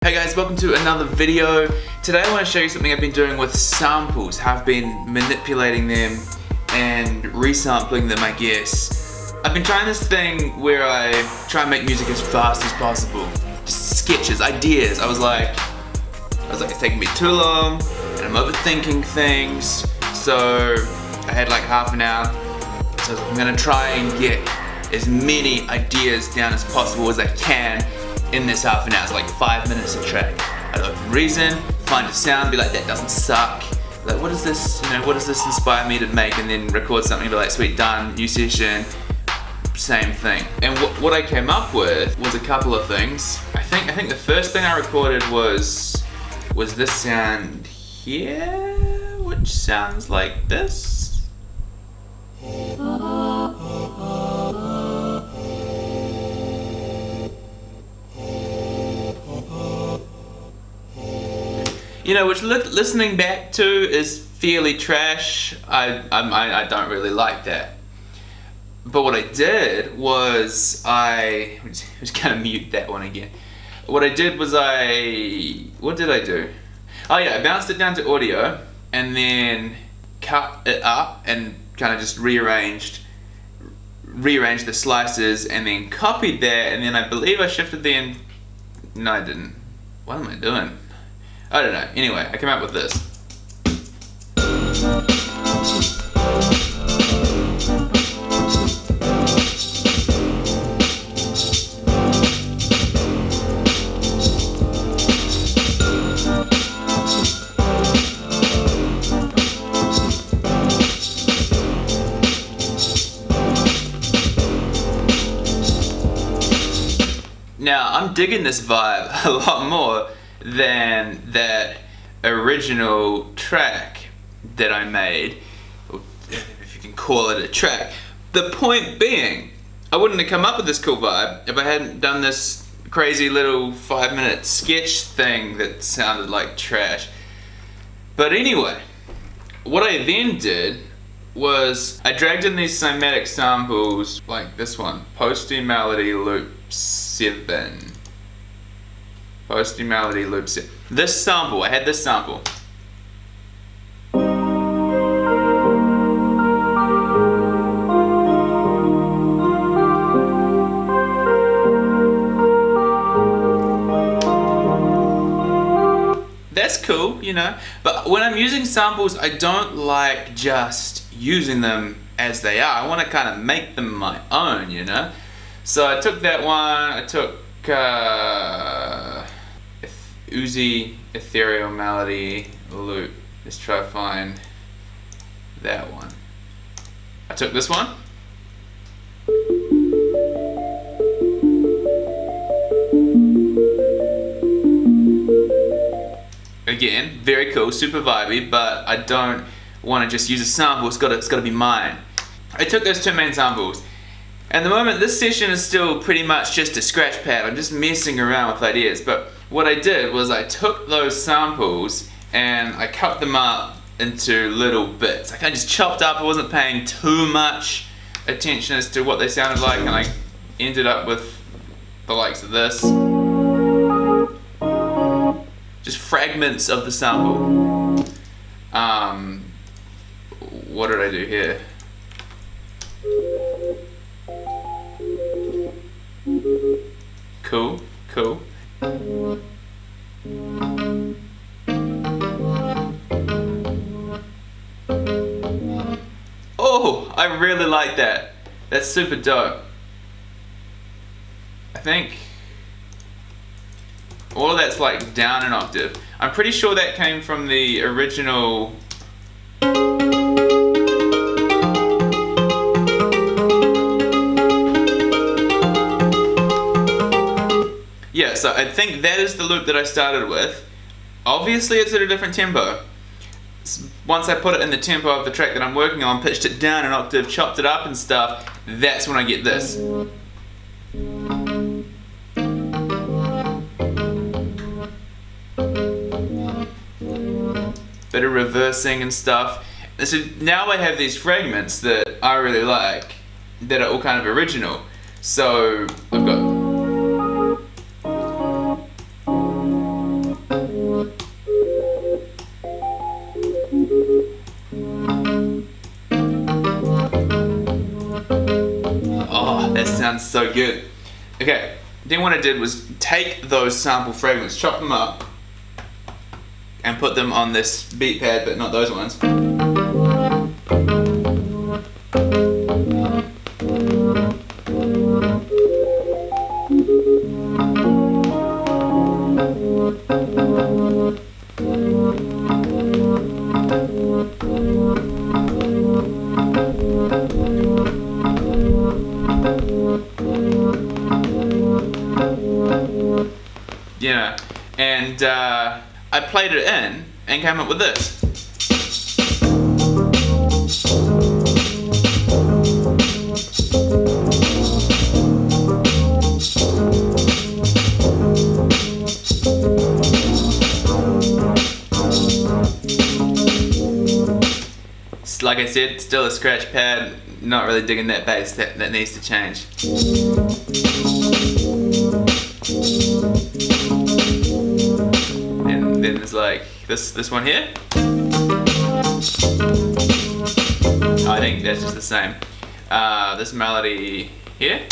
Hey guys, welcome to another video. Today I want to show you something I've been doing with samples, how I've been manipulating them and resampling them, I guess. I've been trying this thing where I try and make music as fast as possible. Just sketches, ideas. I was like, it's taking me too long and I'm overthinking things. So I had like half an hour. So I'm gonna try and get as many ideas down as possible as I can in this half an hour. It's like 5 minutes a track. I'd open Reason, find a sound, be like, that doesn't suck. Like, what is this, what does this inspire me to make? And then record something, be like, sweet, done, new session, same thing. And what I came up with was a couple of things. I think the first thing I recorded was this sound here, which sounds like this. Which listening back to is fairly trash. I don't really like that. But what I did was I was gonna mute that one again. What I did was what did I do? Oh yeah, I bounced it down to audio and then cut it up and kind of just rearranged the slices and then copied that, and then I believe I shifted no, I didn't. What am I doing? I don't know. Anyway, I came up with this. Now, I'm digging this vibe a lot more than that original track that I made, if you can call it a track. The point being, I wouldn't have come up with this cool vibe if I hadn't done this crazy little 5-minute sketch thing that sounded like trash. But anyway, what I then did was I dragged in these Cymatics samples, like this one, Posty Melody Loop 7. Posty Melody Loop 7. This sample, I had this sample. That's cool, but when I'm using samples, I don't like just using them as they are. I want to kind of make them my own, So I took that one, I took Uzi Ethereal Melody Loop. Let's try to find that one. I took this one. Again, very cool, super vibey, but I don't want to just use a sample, it's got to be mine. I took those two main samples. At the moment, this session is still pretty much just a scratch pad. I'm just messing around with ideas, but what I did was I took those samples and I cut them up into little bits. I kind of just chopped up. I wasn't paying too much attention as to what they sounded like, and I ended up with the likes of this. Just fragments of the sample. What did I do here? Cool. Oh, I really like that. That's super dope. I think all of that's like down an octave. I'm pretty sure that came from the original. Yeah, so I think that is the loop that I started with. Obviously it's at a different tempo. Once I put it in the tempo of the track that I'm working on, pitched it down an octave, chopped it up and stuff, that's when I get this. Bit of reversing and stuff. And so now I have these fragments that I really like, that are all kind of original. So I've got sounds so good. Okay, then what I did was take those sample fragments, chop them up, and put them on this beat pad, but not those ones. You know, and I played it in and came up with this. Like I said, still a scratch pad, not really digging that bass, that needs to change. And then there's like this one here. I think that's just the same. This melody here.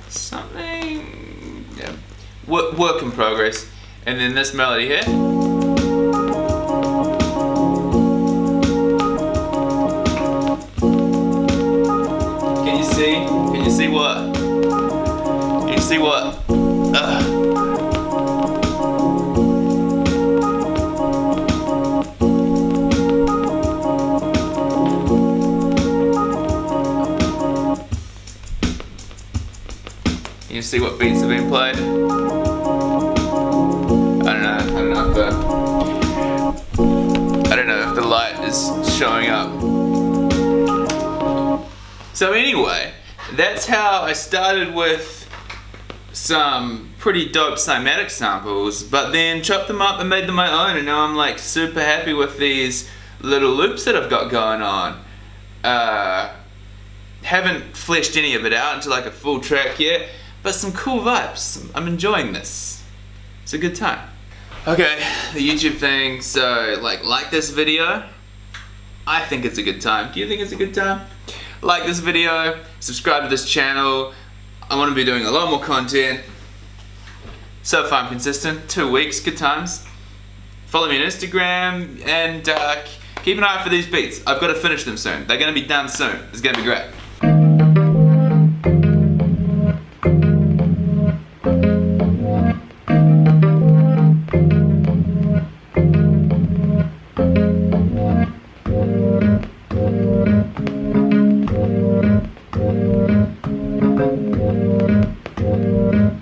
Something, yeah, work in progress. And then this melody here. Can you see? Can you see what? Can you see what? You see what beats have been played? I don't know if the light is showing up. So anyway, that's how I started with some pretty dope Cymatics samples, but then chopped them up and made them my own, and now I'm like super happy with these little loops that I've got going on. Haven't fleshed any of it out into like a full track yet, but some cool vibes. I'm enjoying this. It's a good time. Okay, the YouTube thing, so like this video. I think it's a good time. Do you think it's a good time? Like this video, subscribe to this channel. I want to be doing a lot more content. So far I'm consistent, 2 weeks, good times. Follow me on Instagram and keep an eye out for these beats. I've got to finish them soon. They're going to be done soon. It's going to be great.